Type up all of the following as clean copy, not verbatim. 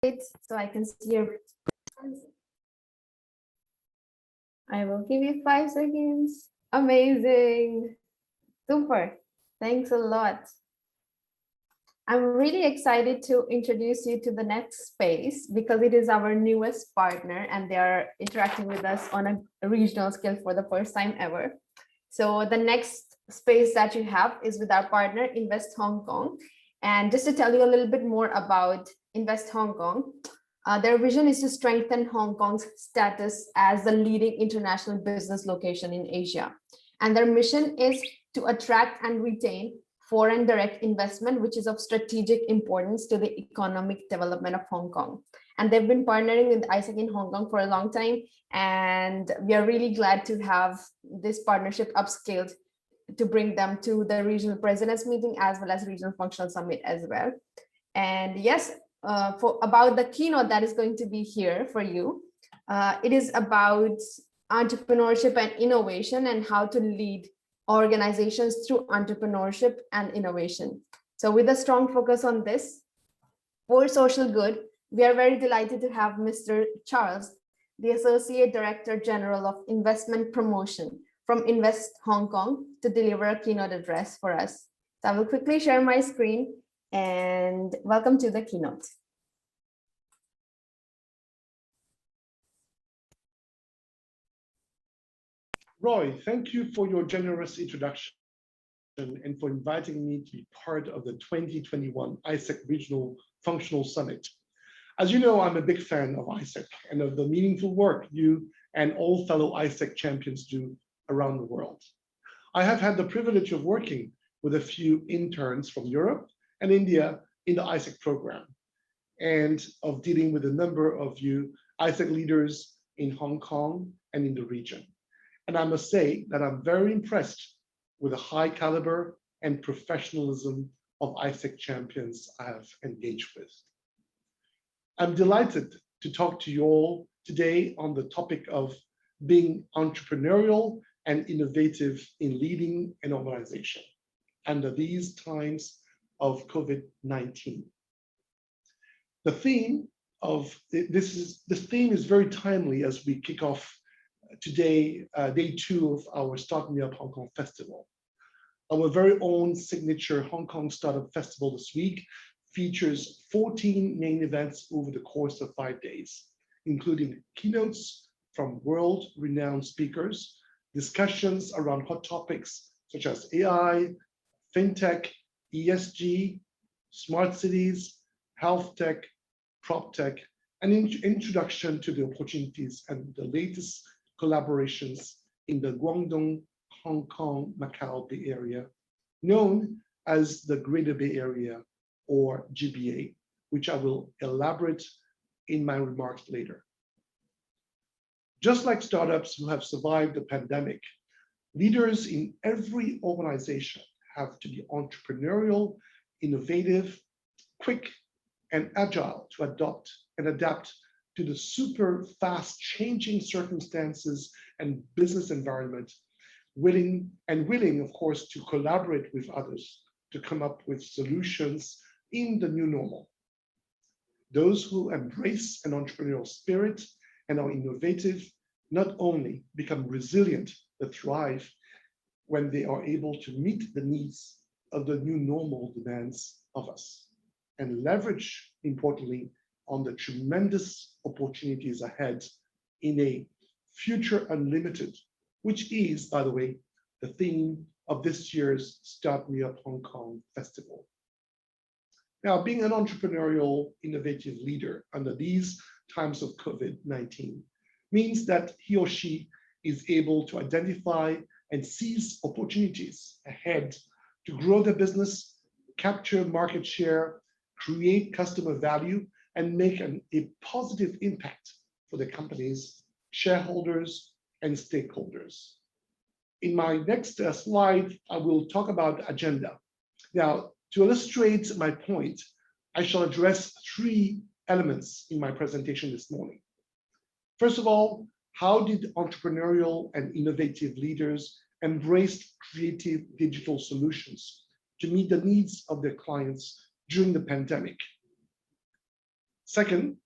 so I can see your. I will give you 5 seconds. Amazing. Super. Thanks a lot. I'm really excited to introduce you to the next space because it is our newest partner and they are interacting with us on a regional scale for the first time ever. So the next space that you have is with our partner, Invest Hong Kong. And just to tell you a little bit more about Invest Hong Kong, their vision is to strengthen Hong Kong's status as the leading international business location in Asia. And their mission is to attract and retain foreign direct investment, which is of strategic importance to the economic development of Hong Kong. And they've been partnering with ISEC in Hong Kong for a long time. And we are really glad to have this partnership upscaled to bring them to the regional presidents meeting as well as regional functional summit as well. And yes, about the keynote that is going to be here for you, it is about entrepreneurship and innovation and how to lead organizations through entrepreneurship and innovation. So with a strong focus on this, for social good, we are very delighted to have Mr. Charles, the Associate Director General of Investment Promotion from Invest Hong Kong, to deliver a keynote address for us. So I will quickly share my screen and welcome to the keynote. Roy, thank you for your generous introduction and for inviting me to be part of the 2021 ISEC Regional Functional Summit. As you know, I'm a big fan of ISEC and of the meaningful work you and all fellow ISEC champions do around the world. I have had the privilege of working with a few interns from Europe and India in the ISEC program, and of dealing with a number of you ISEC leaders in Hong Kong and in the region. And I must say that I'm very impressed with the high caliber and professionalism of ISEC champions I have engaged with. I'm delighted to talk to you all today on the topic of being entrepreneurial and innovative in leading an organization under these times of COVID-19. The theme is very timely as we kick off today, day 2 of our Start Me Up Hong Kong Festival. Our very own signature Hong Kong Startup Festival this week features 14 main events over the course of 5 days, including keynotes from world-renowned speakers, discussions around hot topics such as AI, fintech, ESG, smart cities, health tech, prop tech, and introduction to the opportunities and the latest collaborations in the Guangdong, Hong Kong, Macau Bay Area, known as the Greater Bay Area or GBA, which I will elaborate in my remarks later. Just like startups who have survived the pandemic, leaders in every organization have to be entrepreneurial, innovative, quick, and agile to adopt and adapt to the super fast changing circumstances and business environment, willing, of course, to collaborate with others to come up with solutions in the new normal. Those who embrace an entrepreneurial spirit and are innovative not only become resilient but thrive when they are able to meet the needs of the new normal demands of us and leverage, importantly, on the tremendous opportunities ahead in a future unlimited, which is, by the way, the theme of this year's Start Me Up Hong Kong Festival. Now, being an entrepreneurial, innovative leader under these times of COVID-19 means that he or she is able to identify and seize opportunities ahead to grow their business, capture market share, create customer value, and make a positive impact for the company's shareholders and stakeholders. In my next slide, I will talk about agenda. Now, to illustrate my point, I shall address 3 elements in my presentation this morning. First of all, how did entrepreneurial and innovative leaders embrace creative digital solutions to meet the needs of their clients during the pandemic? Second,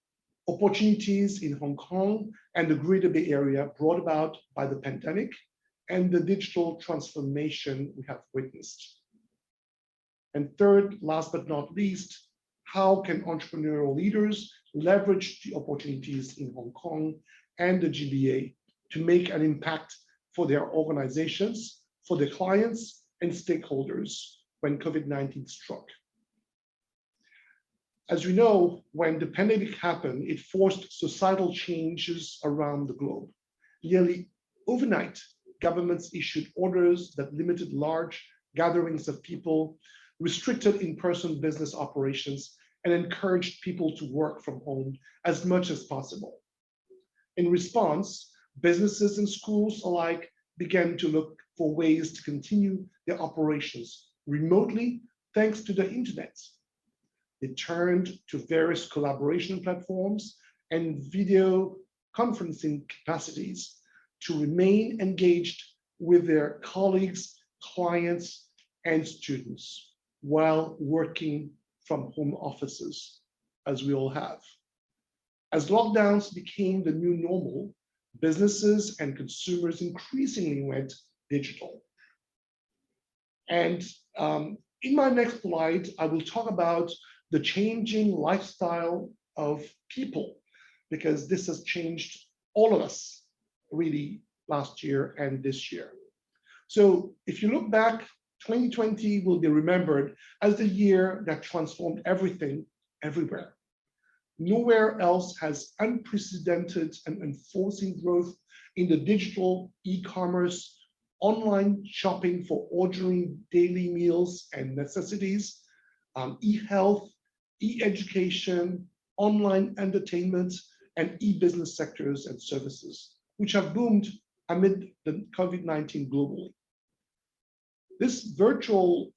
opportunities in Hong Kong and the Greater Bay Area brought about by the pandemic and the digital transformation we have witnessed. And third, last but not least, how can entrepreneurial leaders leverage the opportunities in Hong Kong and the GBA to make an impact for their organizations, for their clients and stakeholders when COVID-19 struck? As we know, when the pandemic happened, it forced societal changes around the globe. Nearly overnight, governments issued orders that limited large gatherings of people, restricted in-person business operations, and encouraged people to work from home as much as possible. In response, businesses and schools alike began to look for ways to continue their operations remotely thanks to the internet. They turned to various collaboration platforms and video conferencing capacities to remain engaged with their colleagues, clients, and students while working from home offices, as we all have. As lockdowns became the new normal, businesses and consumers increasingly went digital. And in my next slide, I will talk about the changing lifestyle of people, because this has changed all of us really last year and this year. So if you look back, 2020 will be remembered as the year that transformed everything everywhere. Nowhere else has unprecedented and enforcing growth in the digital e-commerce, online shopping for ordering daily meals and necessities, e-health, e-education, online entertainment, and e-business sectors and services, which have boomed amid the COVID-19 globally. The virtual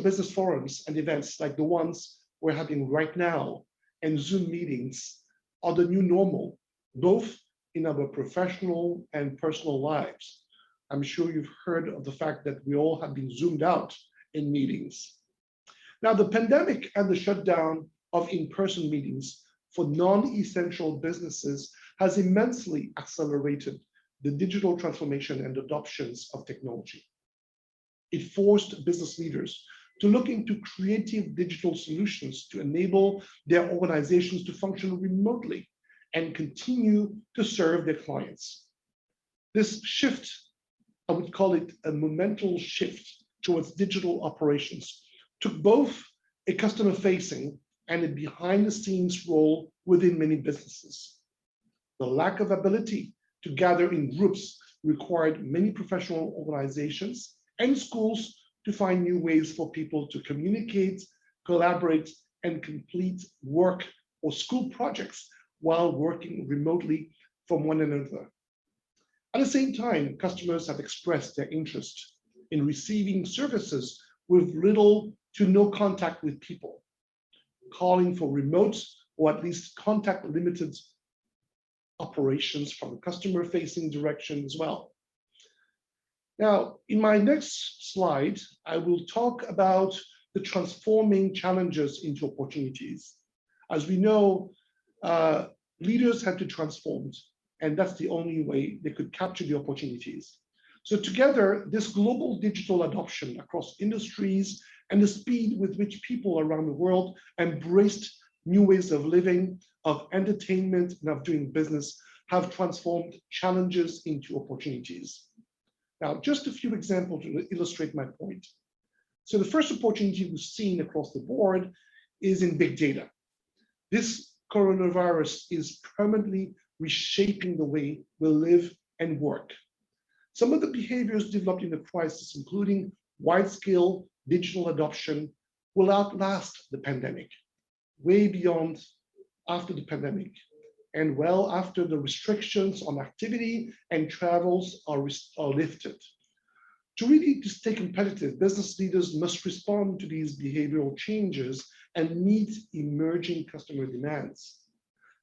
business forums and events like the ones we're having right now and Zoom meetings are the new normal, both in our professional and personal lives. I'm sure you've heard of the fact that we all have been zoomed out in meetings. Now, the pandemic and the shutdown of in-person meetings for non-essential businesses has immensely accelerated the digital transformation and adoptions of technology. It forced business leaders to look into creative digital solutions to enable their organizations to function remotely and continue to serve their clients. This shift, I would call it a momental shift towards digital operations, took both a customer-facing and a behind-the-scenes role within many businesses. The lack of ability to gather in groups required many professional organizations and schools to find new ways for people to communicate, collaborate, and complete work or school projects while working remotely from one another. At the same time, customers have expressed their interest in receiving services with little to no contact with people, calling for remote or at least contact-limited operations from a customer-facing direction as well. Now, in my next slide, I will talk about the transforming challenges into opportunities. As we know, leaders have to transform, and that's the only way they could capture the opportunities. So together, this global digital adoption across industries and the speed with which people around the world embraced new ways of living, of entertainment, and of doing business have transformed challenges into opportunities. Now, just a few examples to illustrate my point. So the first opportunity we've seen across the board is in big data. This coronavirus is permanently reshaping the way we live and work. Some of the behaviors developed in the crisis, including wide-scale digital adoption, will outlast the pandemic, way beyond after the pandemic, and well after the restrictions on activity and travels are lifted. To really stay competitive, business leaders must respond to these behavioral changes and meet emerging customer demands.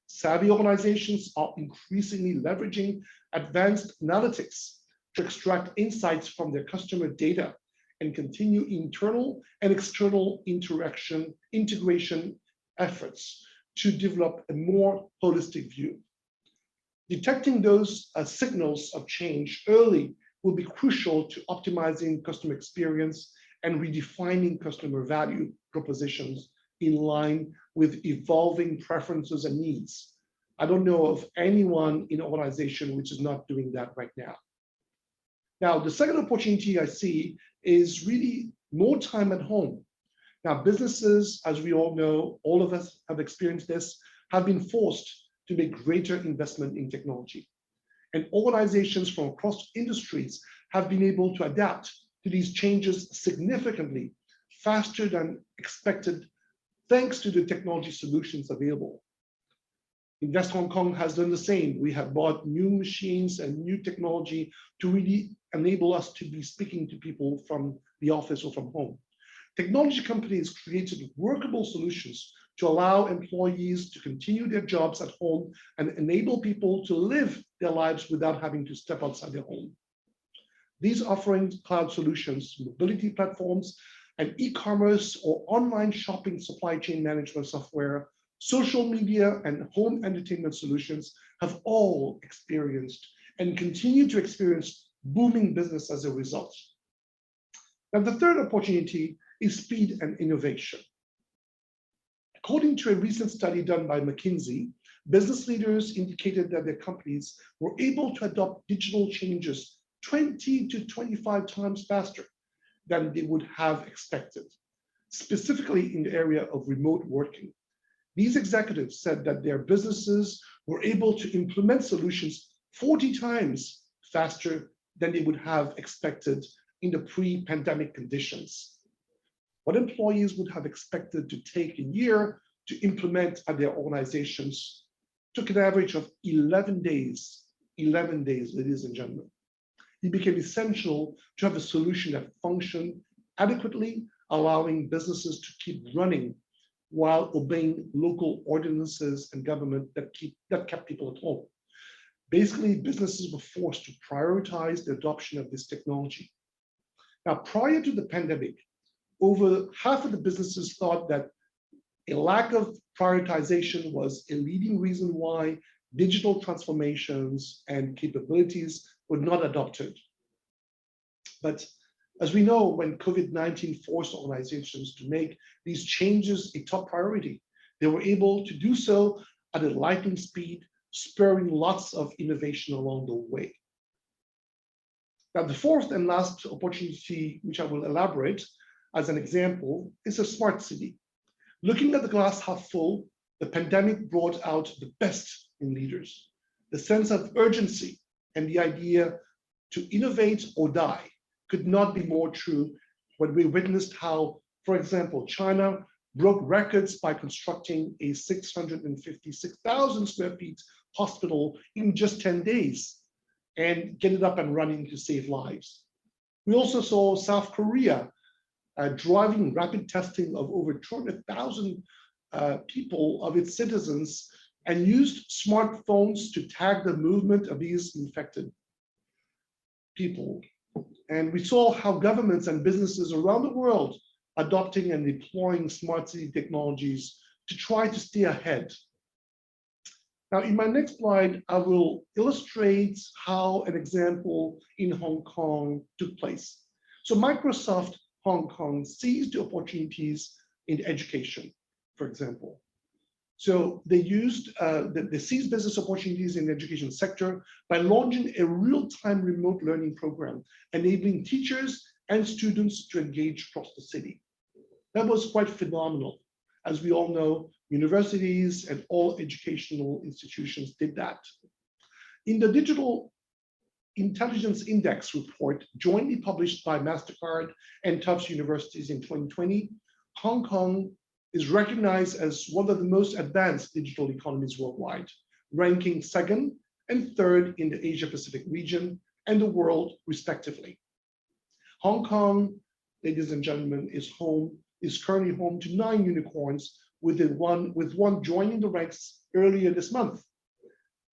Savvy organizations are increasingly leveraging advanced analytics to extract insights from their customer data and continue internal and external integration efforts to develop a more holistic view. Detecting those signals of change early will be crucial to optimizing customer experience and redefining customer value propositions in line with evolving preferences and needs. I don't know of anyone in an organization which is not doing that right now. Now, the second opportunity I see is really more time at home. Now, businesses, as we all know, all of us have experienced this, have been forced to make greater investment in technology. And organizations from across industries have been able to adapt to these changes significantly faster than expected, thanks to the technology solutions available. Invest Hong Kong has done the same. We have bought new machines and new technology to really enable us to be speaking to people from the office or from home. Technology companies created workable solutions to allow employees to continue their jobs at home and enable people to live their lives without having to step outside their home. These offerings, cloud solutions, mobility platforms, and e-commerce or online shopping supply chain management software, social media, and home entertainment solutions have all experienced and continue to experience booming business as a result. Now, the third opportunity is speed and innovation. According to a recent study done by McKinsey, business leaders indicated that their companies were able to adopt digital changes 20 to 25 times faster than they would have expected, specifically in the area of remote working. These executives said that their businesses were able to implement solutions 40 times faster than they would have expected in the pre-pandemic conditions. What employees would have expected to take a year to implement at their organizations took an average of 11 days, ladies and gentlemen. It became essential to have a solution that functioned adequately, allowing businesses to keep running while obeying local ordinances and government that kept people at home. Basically, businesses were forced to prioritize the adoption of this technology. Now, prior to the pandemic, over half of the businesses thought that a lack of prioritization was a leading reason why digital transformations and capabilities were not adopted. But as we know, when COVID-19 forced organizations to make these changes a top priority, they were able to do so at a lightning speed, spurring lots of innovation along the way. Now, the fourth and last opportunity, which I will elaborate as an example, is a smart city. Looking at the glass half full, the pandemic brought out the best in leaders. The sense of urgency and the idea to innovate or die could not be more true when we witnessed how, for example, China broke records by constructing a 656,000 square feet hospital in just 10 days and get it up and running to save lives. We also saw South Korea driving rapid testing of over 200,000 people, of its citizens, and used smartphones to tag the movement of these infected people. And we saw how governments and businesses around the world adopting and deploying smart city technologies to try to stay ahead. Now, in my next slide, I will illustrate how an example in Hong Kong took place. So Microsoft Hong Kong seized the opportunities in education, for example. So they seized business opportunities in the education sector by launching a real-time remote learning program, enabling teachers and students to engage across the city. That was quite phenomenal. As we all know, universities and all educational institutions did that. In the Digital Intelligence Index report, jointly published by MasterCard and Tufts Universities in 2020, Hong Kong is recognized as one of the most advanced digital economies worldwide, ranking second and third in the Asia-Pacific region and the world, respectively. Hong Kong, ladies and gentlemen, is currently home to 9 unicorns, with one joining the ranks earlier this month.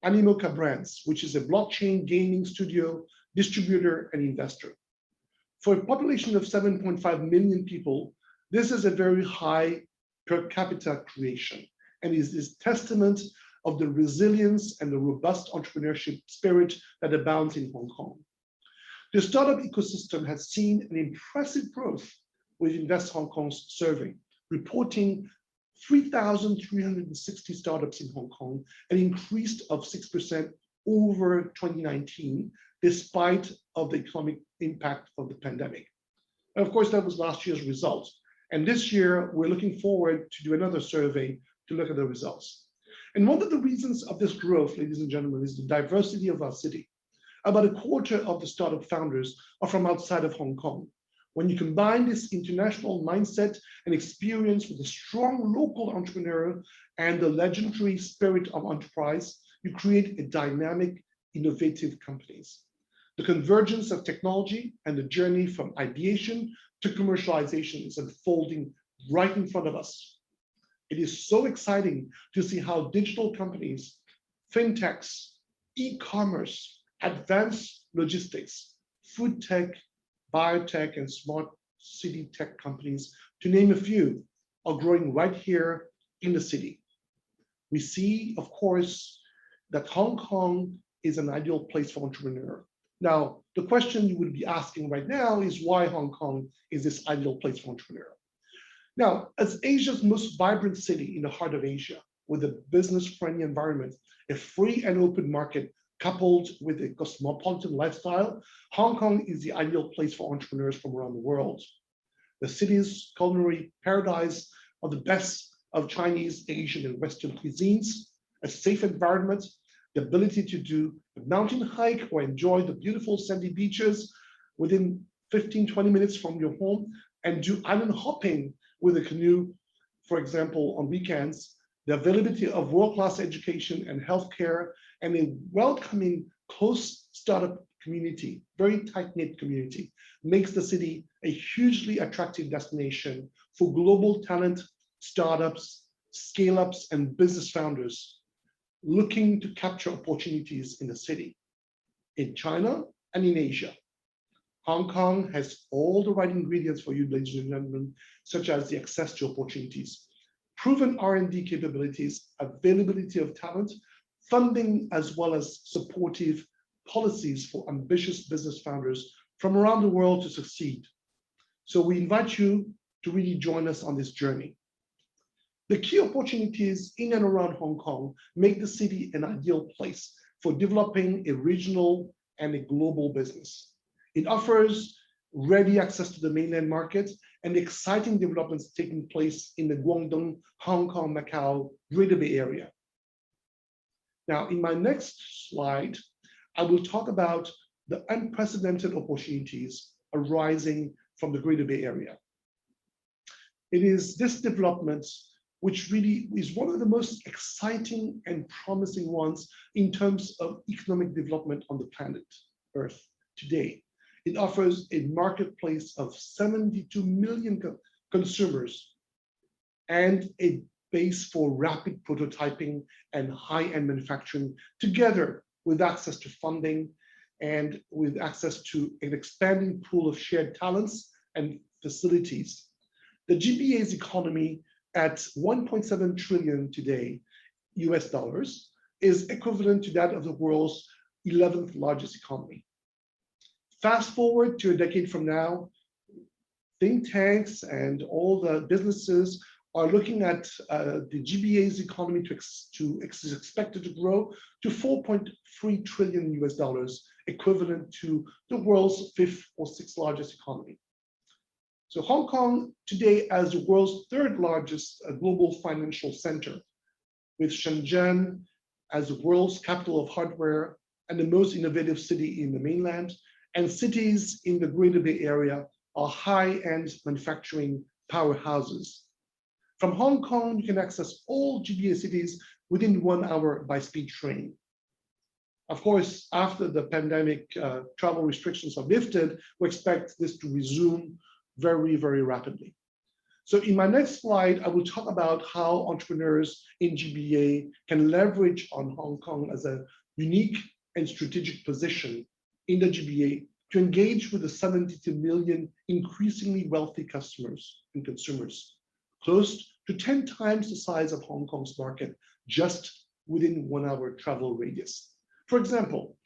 Animoca Brands, which is a blockchain gaming studio, distributor, and investor. For a population of 7.5 million people, this is a very high per capita creation. and is testament of the resilience and the robust entrepreneurship spirit that abounds in Hong Kong. The startup ecosystem has seen an impressive growth with Invest Hong Kong's survey, reporting 3,360 startups in Hong Kong, an increase of 6% over 2019, despite of the economic impact of the pandemic. And of course, that was last year's result. And this year, we're looking forward to do another survey to look at the results. And one of the reasons of this growth, ladies and gentlemen, is the diversity of our city. About a quarter of the startup founders are from outside of Hong Kong. When you combine this international mindset and experience with a strong local entrepreneur and the legendary spirit of enterprise, you create a dynamic, innovative companies. The convergence of technology and the journey from ideation to commercialization is unfolding right in front of us. It is so exciting to see how digital companies, fintechs, e-commerce, advanced logistics, food tech, biotech, and smart city tech companies, to name a few, are growing right here in the city. We see, of course, that Hong Kong is an ideal place for entrepreneurs. Now, the question you would be asking right now is why Hong Kong is this ideal place for entrepreneurs? Now, as Asia's most vibrant city in the heart of Asia, with a business-friendly environment, a free and open market, coupled with a cosmopolitan lifestyle, Hong Kong is the ideal place for entrepreneurs from around the world. The city's culinary paradise of the best of Chinese, Asian, and Western cuisines, a safe environment, the ability to do a mountain hike or enjoy the beautiful sandy beaches within 15, 20 minutes from your home, and do island hopping with a canoe, for example, on weekends, the availability of world-class education and healthcare, and a welcoming, close startup community, very tight-knit community, makes the city a hugely attractive destination for global talent, startups, scale-ups, and business founders looking to capture opportunities in the city, in China and in Asia. Hong Kong has all the right ingredients for you, ladies and gentlemen, such as the access to opportunities, proven R&D capabilities, availability of talent, funding, as well as supportive policies for ambitious business founders from around the world to succeed. So we invite you to really join us on this journey. The key opportunities in and around Hong Kong make the city an ideal place for developing a regional and a global business. It offers ready access to the mainland market and exciting developments taking place in the Guangdong, Hong Kong, Macau, Greater Bay Area. Now, in my next slide, I will talk about the unprecedented opportunities arising from the Greater Bay Area. It is this development which really is one of the most exciting and promising ones in terms of economic development on the planet Earth today. It offers a marketplace of 72 million consumers and a base for rapid prototyping and high-end manufacturing, together with access to funding and with access to an expanding pool of shared talents and facilities. The GBA's economy at 1.7 trillion today, US dollars, is equivalent to that of the world's 11th largest economy. Fast forward to a decade from now, think tanks and all the businesses are looking at the GBA's economy is expected to grow to 4.3 trillion US dollars, equivalent to the world's 5th or 6th largest economy. So Hong Kong today as the world's 3rd largest global financial center, with Shenzhen as the world's capital of hardware and the most innovative city in the mainland, and cities in the Greater Bay Area are high-end manufacturing powerhouses. From Hong Kong, you can access all GBA cities within 1 hour by speed train. Of course, after the pandemic travel restrictions are lifted, we expect this to resume very, very rapidly. So in my next slide, I will talk about how entrepreneurs in GBA can leverage on Hong Kong as a unique and strategic position in the GBA to engage with the 72 million increasingly wealthy customers and consumers, close to 10 times the size of Hong Kong's market just within 1 hour travel radius. For example,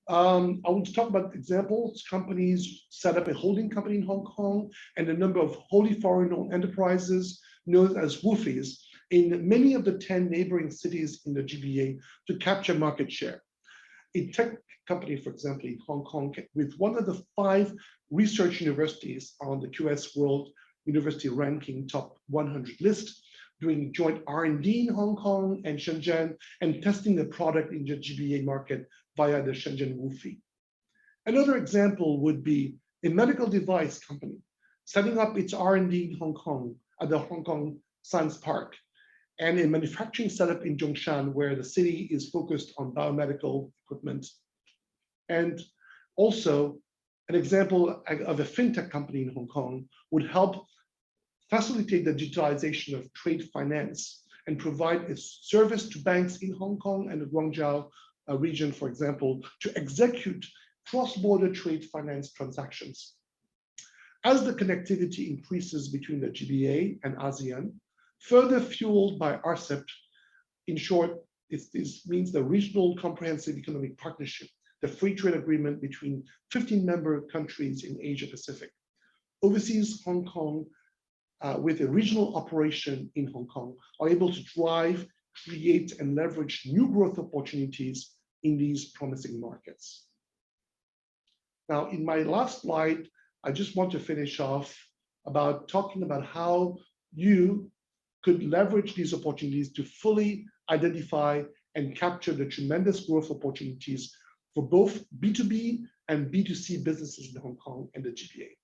I want to talk about examples. Companies set up a holding company in Hong Kong and a number of wholly foreign-owned enterprises known as WOFIs in many of the 10 neighboring cities in the GBA to capture market share. A tech company, for example, in Hong Kong, with one of the 5 research universities on the QS World University Ranking Top 100 list, doing joint R&D in Hong Kong and Shenzhen, and testing the product in the GBA market via the Shenzhen WOFI. Another example would be a medical device company setting up its R&D in Hong Kong at the Hong Kong Science Park, and a manufacturing setup in Zhongshan where the city is focused on biomedical equipment. And also an example of a fintech company in Hong Kong would help facilitate the digitalization of trade finance and provide a service to banks in Hong Kong and the Guangzhou region, for example, to execute cross-border trade finance transactions. As the connectivity increases between the GBA and ASEAN, further fueled by RCEP, in short, this means the Regional Comprehensive Economic Partnership, the free trade agreement between 15 member countries in Asia Pacific. Overseas Hong Kong, with a regional operation in Hong Kong, are able to drive, create, and leverage new growth opportunities in these promising markets. Now, in my last slide, I just want to finish off about talking about how you could leverage these opportunities to fully identify and capture the tremendous growth opportunities for both B2B and B2C businesses in Hong Kong and the GBA.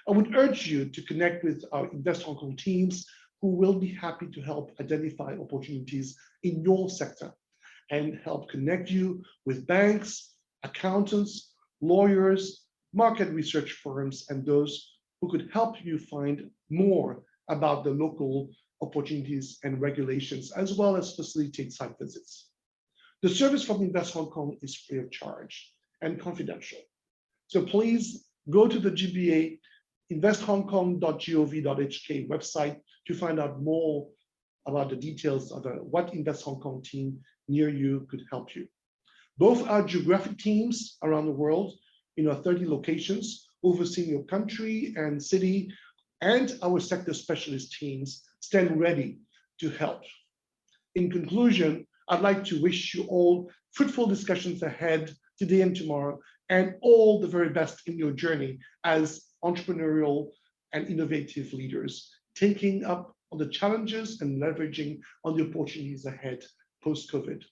I would urge you to connect with our Invest Hong Kong teams who will be happy to help identify opportunities in your sector and help connect you with banks, accountants, lawyers, market research firms, and those who could help you find more about the local opportunities and regulations, as well as facilitate site visits. The service from Invest Hong Kong is free of charge and confidential. So please go to the GBA investhongkong.gov.hk website to find out more about the details of what Invest Hong Kong team near you could help you. Both our geographic teams around the world in our 30 locations overseeing your country and city, and our sector specialist teams stand ready to help. In conclusion, I'd like to wish you all fruitful discussions ahead today and tomorrow, and all the very best in your journey as entrepreneurial and innovative leaders, taking up on the challenges and leveraging on the opportunities ahead post-COVID.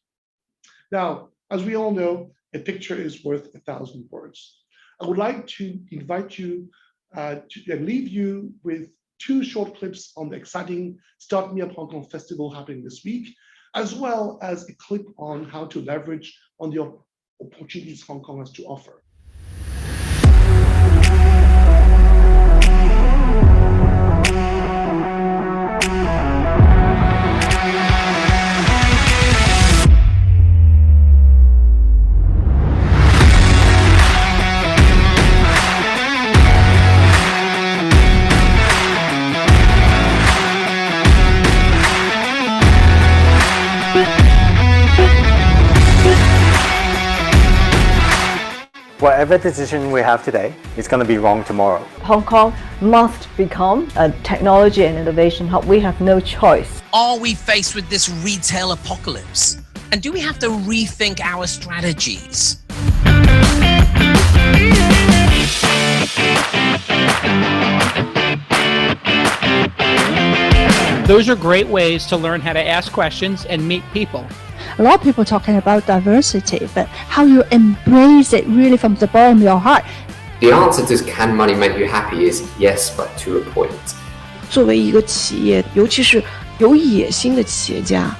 Now, as we all know, a picture is worth 1,000 words. I would like to invite you to leave you with 2 short clips on the exciting Start Me Up Hong Kong Festival happening this week, as well as a clip on how to leverage on the opportunities Hong Kong has to offer. Whatever decision we have today is going to be wrong tomorrow. Hong Kong must become a technology and innovation hub. We have no choice. Are we faced with this retail apocalypse? And do we have to rethink our strategies? Those are great ways to learn how to ask questions and meet people. A lot of people talking about diversity, but how you embrace it really from the bottom of your heart. The answer to can money make you happy is yes, but to a point. 作为一个企业，尤其是有野心的企业家，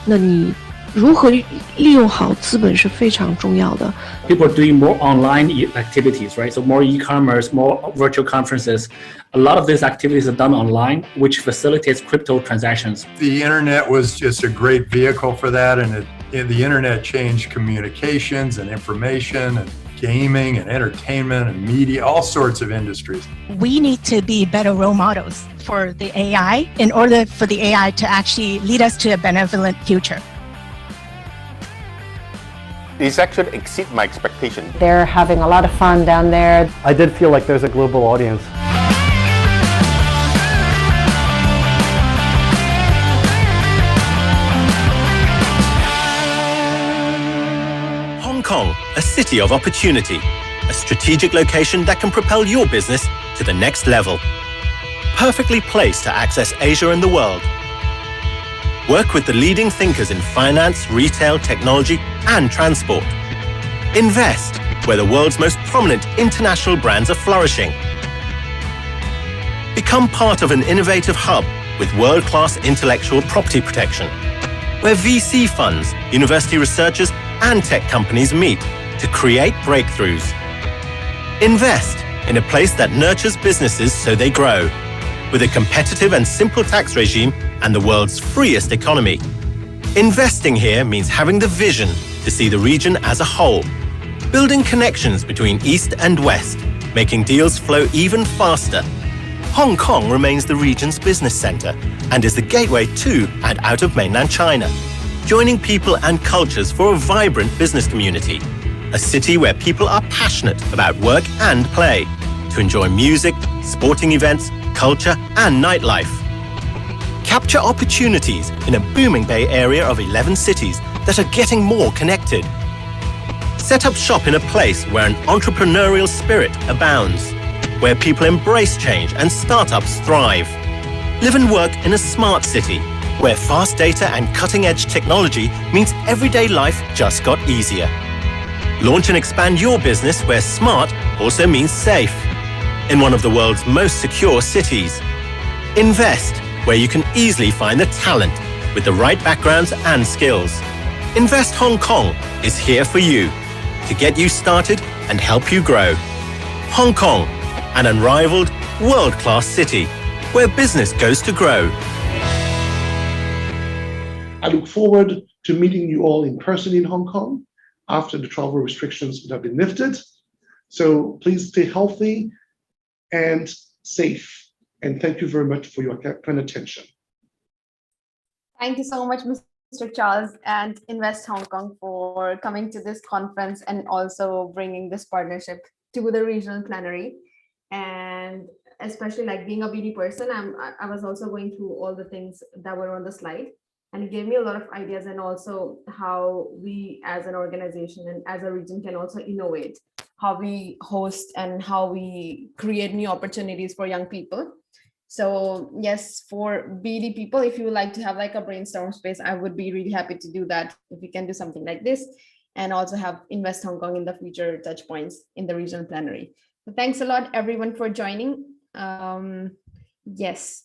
那你如何利用好资本是非常重要的。People are doing more online activities, right? So more e-commerce, more virtual conferences. A lot of these activities are done online, which facilitates crypto transactions. The internet was just a great vehicle for that, and the internet changed communications and information and gaming and entertainment and media, all sorts of industries. We need to be better role models for the AI in order for the AI to actually lead us to a benevolent future. These actually exceed my expectation. They're having a lot of fun down there. I did feel like there's a global audience. Hong Kong, a city of opportunity, a strategic location that can propel your business to the next level. Perfectly placed to access Asia and the world. Work with the leading thinkers in finance, retail, technology, and transport. Invest where the world's most prominent international brands are flourishing. Become part of an innovative hub with world-class intellectual property protection, where VC funds, university researchers, and tech companies meet to create breakthroughs. Invest in a place that nurtures businesses so they grow, with a competitive and simple tax regime and the world's freest economy. Investing here means having the vision to see the region as a whole, building connections between East and West, making deals flow even faster. Hong Kong remains the region's business center and is the gateway to and out of mainland China, joining people and cultures for a vibrant business community, a city where people are passionate about work and play, to enjoy music, sporting events, culture, and nightlife. Capture opportunities in a booming Bay Area of 11 cities that are getting more connected. Set up shop in a place where an entrepreneurial spirit abounds, where people embrace change and startups thrive. Live and work in a smart city, where fast data and cutting-edge technology means everyday life just got easier. Launch and expand your business where smart also means safe, in one of the world's most secure cities. Invest where you can easily find the talent with the right backgrounds and skills. Invest Hong Kong is here for you to get you started and help you grow. Hong Kong, an unrivaled, world-class city where business goes to grow. I look forward to meeting you all in person in Hong Kong after the travel restrictions have been lifted. So please stay healthy and safe. And thank you very much for your kind attention. Thank you so much, Mr. Charles and Invest Hong Kong for coming to this conference and also bringing this partnership to the regional plenary. And especially like being a BD person, I was also going through all the things that were on the slide, and it gave me a lot of ideas, and also how we as an organization and as a region can also innovate, how we host and how we create new opportunities for young people. So yes, for BD people, if you would like to have like a brainstorm space, I would be really happy to do that if we can do something like this, and also have Invest Hong Kong in the future touch points in the regional plenary. So thanks a lot, everyone, for joining. Yes.